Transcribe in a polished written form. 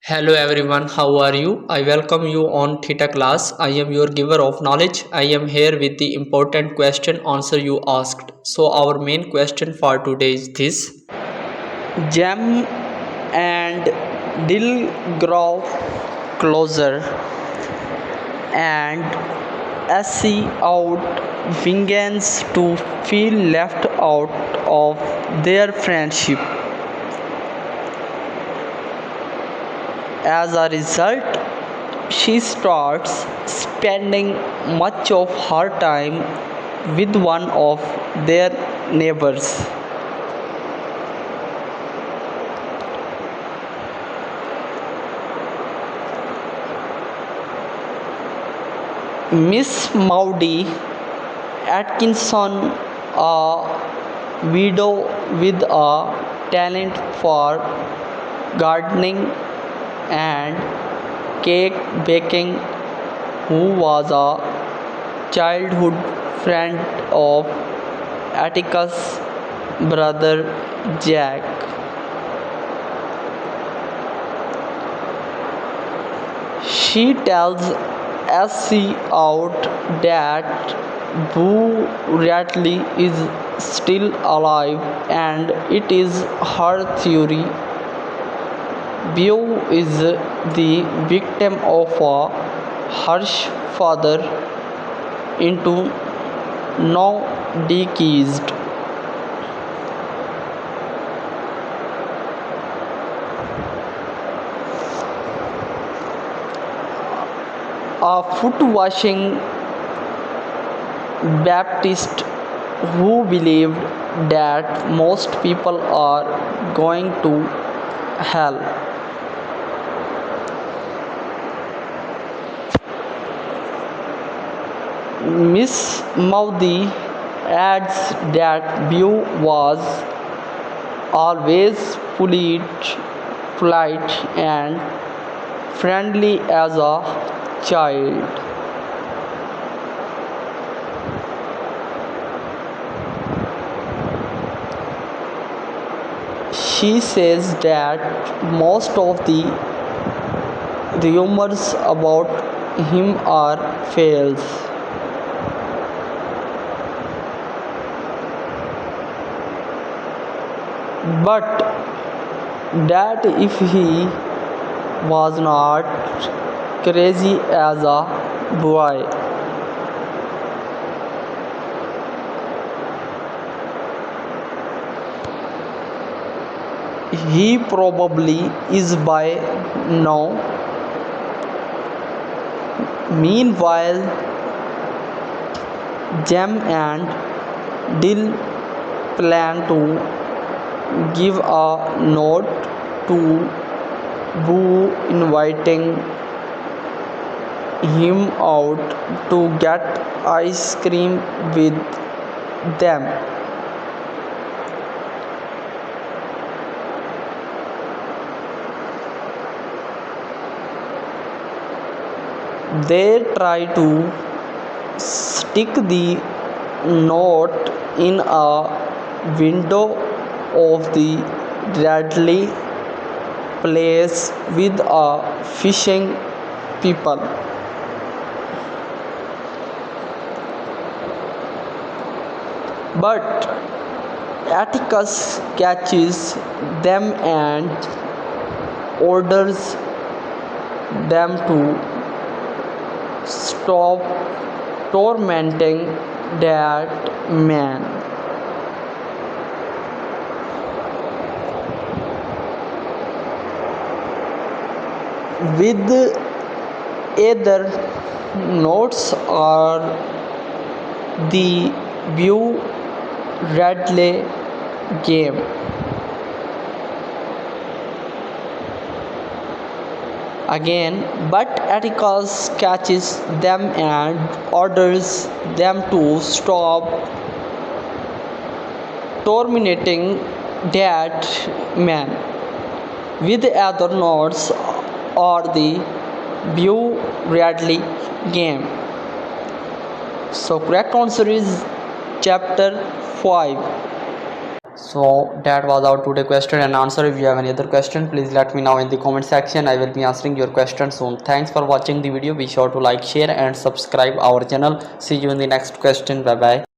Hello everyone, how are you? I welcome you on Theta class. I am your giver of knowledge. I am here with the important question answer you asked. So our main question for today is this. Jem and Dill grow closer and see out begins to feel left out of their friendship. As a result, she starts spending much of her time with one of their neighbors. Miss Maudie Atkinson, a widow with a talent for gardening and cake baking, who was a childhood friend of Atticus' brother Jack. She tells SC out that Boo Radley is still alive, and it is her theory Boo is the victim of a harsh father into now deceased. A foot washing Baptist who believed that most people are going to hell. Miss Maudie adds that Bew was always polite and friendly as a child. She says that most of the rumors about him are false. But that if he was not crazy as a boy, he probably is by now. Meanwhile, Jem and Dill plan to give a note to Boo inviting him out to get ice cream with them. They try to stick the note in a window of the Radley Place with a fishing people. But Atticus catches them and orders them to stop tormenting that man. With either notes or the Boo Radley game. Again, but Atticus catches them and orders them to stop tormenting that man. With other notes or the Boo Radley game. So correct answer is chapter 5. So that was our today question and answer. If you have any other question, please let me know in the comment section. I will be answering your question soon. Thanks for watching the video. Be sure to like, share and subscribe our channel. See you in the next question. Bye bye.